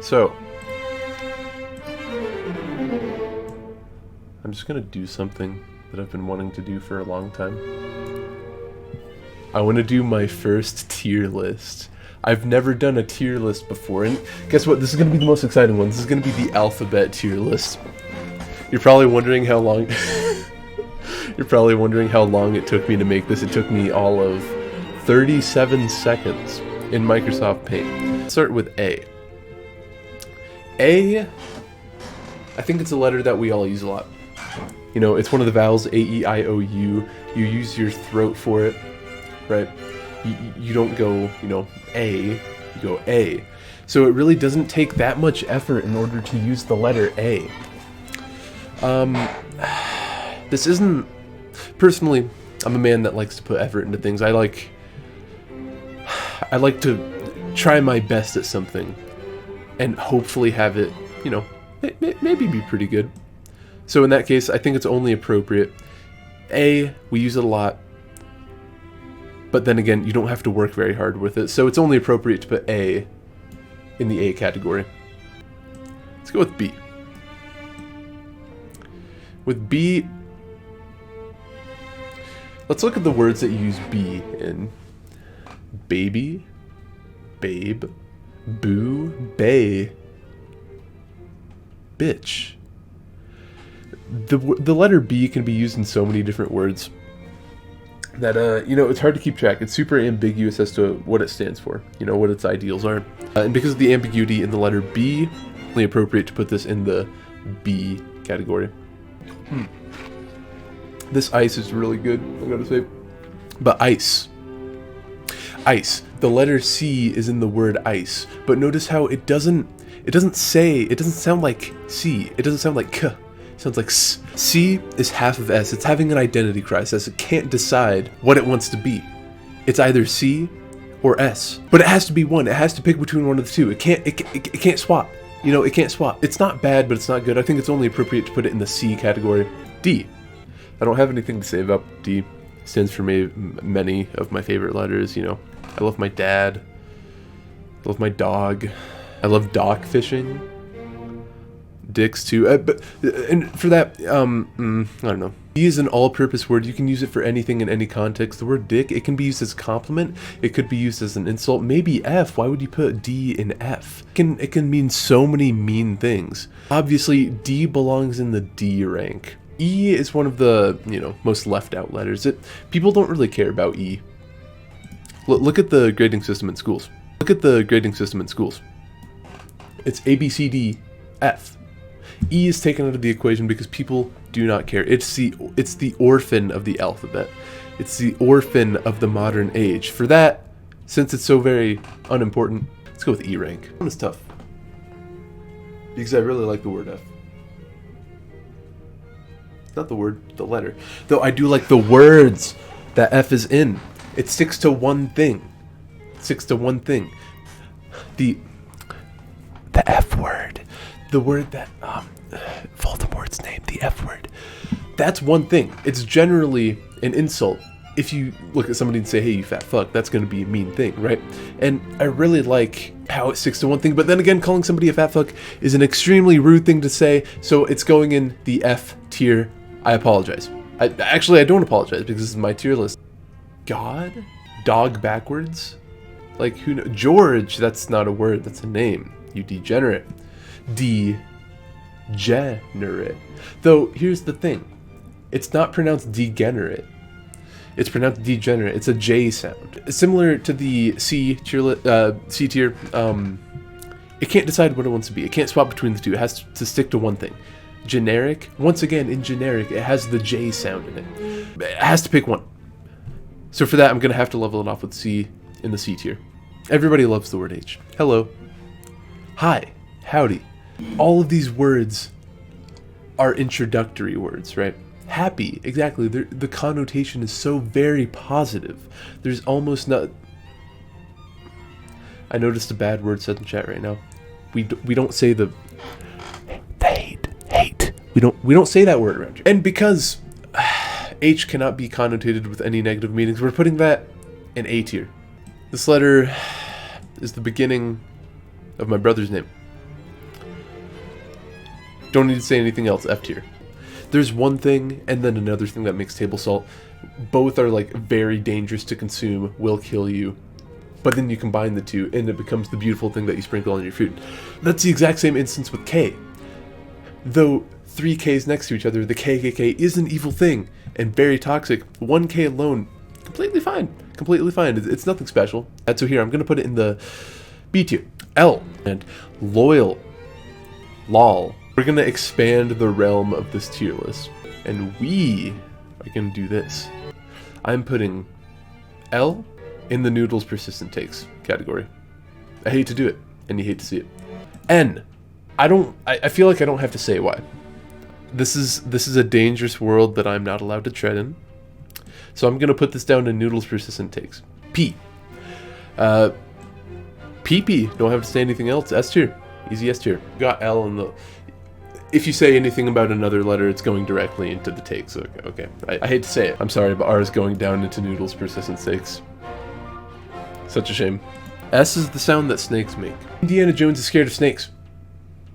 So, I'm just gonna do something that I've been wanting to do for a long time. I want to do my first tier list. I've never done a tier list before, and guess what? This is gonna be the most exciting one. This is gonna be the alphabet tier list. You're probably wondering how long... You're probably wondering how long it took me to make this. It took me all of 37 seconds in Microsoft Paint. Let's start with A. A, I think it's a letter that we all use a lot. You know, it's one of the vowels, A, E, I, O, U. You use your throat for it, right? You don't go, you know, A, you go A. So it really doesn't take that much effort in order to use the letter A. This isn't... Personally, I'm a man that likes to put effort into things. I like to try my best at something and hopefully have it, you know, maybe be pretty good. So in that case, I think it's only appropriate. A, we use it a lot, but then again, you don't have to work very hard with it. So it's only appropriate to put A in the A category. Let's go with B. With B, let's look at the words that use B in. Baby, babe, boo, bae, bitch. The letter B can be used in so many different words that, you know, it's hard to keep track. It's super ambiguous as to what it stands for, you know, what its ideals are. And because of the ambiguity in the letter B, it's only appropriate to put this in the B category. This ice is really good, I gotta say. But ice. Ice. The letter C is in the word ice. But notice how it doesn't sound like C. It doesn't sound like K. It sounds like S. C is half of S. It's having an identity crisis. It can't decide what it wants to be. It's either C or S. But it has to be one. It has to pick between one of the two. It can't swap. You know, it can't swap. It's not bad, but it's not good. I think it's only appropriate to put it in the C category. D. I don't have anything to say about D. It stands for many of my favorite letters, you know. I love my dad. I love my dog. I love dock fishing. Dicks too. And for that, I don't know. D is an all-purpose word. You can use it for anything in any context. The word dick, it can be used as a compliment. It could be used as an insult. Maybe F. Why would you put D in F? It can mean so many mean things. Obviously, D belongs in the D rank. E is one of the, you know, most left out letters. People don't really care about E. Look at the grading system in schools. Look at the grading system in schools. It's A, B, C, D, F. E is taken out of the equation because people do not care. It's the orphan of the alphabet. It's the orphan of the modern age. For that, since it's so very unimportant, let's go with E rank. This one is tough because I really like the word F. Not the word, the letter. Though I do like the words that F is in. It sticks to one thing. It sticks to one thing. The F word. The word that Voldemort's name, the F word. That's one thing. It's generally an insult. If you look at somebody and say, hey, you fat fuck, that's going to be a mean thing, right? And I really like how it sticks to one thing. But then again, calling somebody a fat fuck is an extremely rude thing to say. So it's going in the F tier. I apologize. I don't apologize because this is my tier list. God? Dog backwards? Like, who knows? George, that's not a word, that's a name. You degenerate. Degenerate. Though, here's the thing. It's not pronounced degenerate. It's pronounced degenerate. It's a J sound. Similar to the C tier, it can't decide what it wants to be. It can't swap between the two. It has to stick to one thing. Generic, once again, in generic, it has the J sound in it. It has to pick one. So for that, I'm going to have to level it off with C in the C tier. Everybody loves the word H. Hello. Hi. Howdy. All of these words are introductory words, right? Happy, exactly. The connotation is so very positive. There's almost not... I noticed a bad word said in chat right now. We don't say the hate. We don't say that word around here. And because H cannot be connotated with any negative meanings, we're putting that in A tier. This letter is the beginning of my brother's name. Don't need to say anything else, F tier. There's one thing and then another thing that makes table salt. Both are like very dangerous to consume, will kill you. But then you combine the two and it becomes the beautiful thing that you sprinkle on your food. That's the exact same instance with K. Though 3 Ks next to each other, the KKK is an evil thing and very toxic. 1 K alone, completely fine. Completely fine. It's nothing special. And so here, I'm going to put it in the B tier. L. And loyal. Lol. We're going to expand the realm of this tier list. And we are going to do this. I'm putting L in the noodles persistent takes category. I hate to do it, and you hate to see it. N. I feel like I don't have to say why. This is a dangerous world that I'm not allowed to tread in. So I'm going to put this down to noodles persistent takes. P. PP. Don't have to say anything else. S tier. Easy S tier. Got L in the... If you say anything about another letter, it's going directly into the takes. Okay. I hate to say it. I'm sorry, but R is going down into noodles persistent takes. Such a shame. S is the sound that snakes make. Indiana Jones is scared of snakes.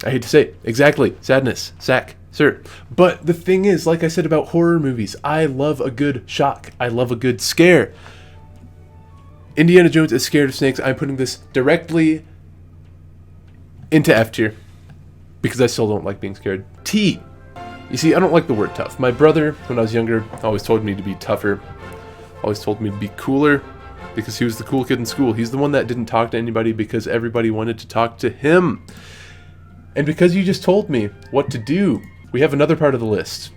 I hate to say it. Exactly. Sadness. Sack. Sir. But the thing is, like I said about horror movies, I love a good shock. I love a good scare. Indiana Jones is scared of snakes. I'm putting this directly into F tier. Because I still don't like being scared. T. You see, I don't like the word tough. My brother, when I was younger, always told me to be tougher. Always told me to be cooler. Because he was the cool kid in school. He's the one that didn't talk to anybody because everybody wanted to talk to him. And because you just told me what to do, we have another part of the list.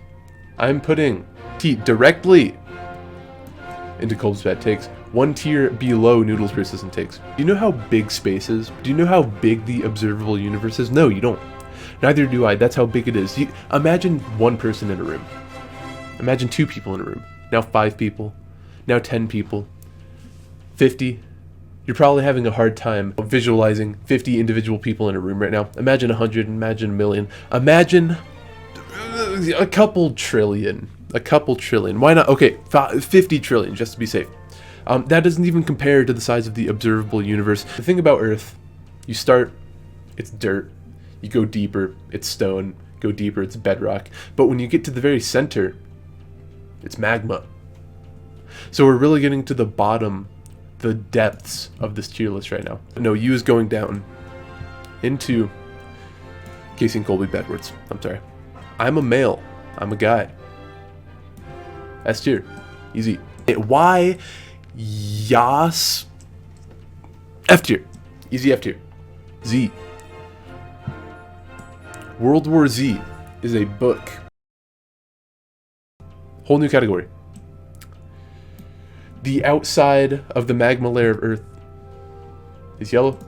I'm putting T directly into Kolb's Bad Takes. 1 tier below noodles persistent takes. Do you know how big space is? Do you know how big the observable universe is? No, you don't. Neither do I. That's how big it is. Imagine 1 person in a room. Imagine 2 people in a room. Now 5 people. Now 10 people. 50. You're probably having a hard time visualizing 50 individual people in a room right now. Imagine 100. Imagine 1,000,000. Imagine a couple trillion. A couple trillion. Why not? Okay, 50 trillion, just to be safe. That doesn't even compare to the size of the observable universe. The thing about Earth, you start, it's dirt. You go deeper, it's stone. Go deeper, it's bedrock. But when you get to the very center, it's magma. So we're really getting to the bottom, the depths of this tier list right now. No, U is going down into Casey and Colby backwards. I'm sorry. I'm a male. I'm a guy. S tier. Easy. Y. Yas. F tier. Easy F tier. Z. World War Z is a book. Whole new category. The outside of the magma layer of Earth is yellow.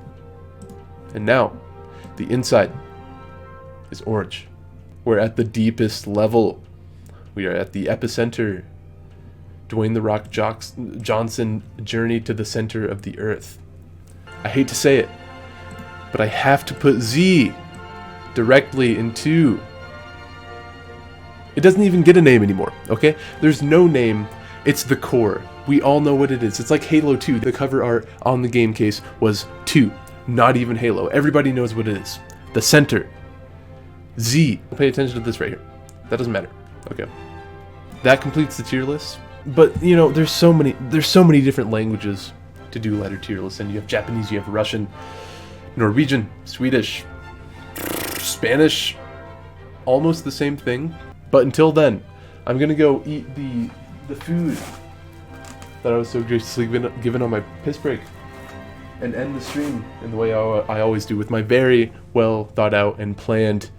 And now, the inside is orange. We're at the deepest level. We are at the epicenter. Dwayne "The Rock" Johnson journey to the center of the Earth. I hate to say it, but I have to put Z directly into... It doesn't even get a name anymore, okay? There's no name. It's the core. We all know what it is. It's like Halo 2. The cover art on the game case was 2, not even Halo. Everybody knows what it is. The center. Z. Pay attention to this right here. That doesn't matter. Okay. That completes the tier list. But, you know, there's so many different languages to do letter tier lists. And you have Japanese, you have Russian, Norwegian, Swedish, Spanish. Almost the same thing. But until then, I'm going to go eat the food that I was so graciously given on my piss break, and end the stream in the way I always do, with my very well thought out and planned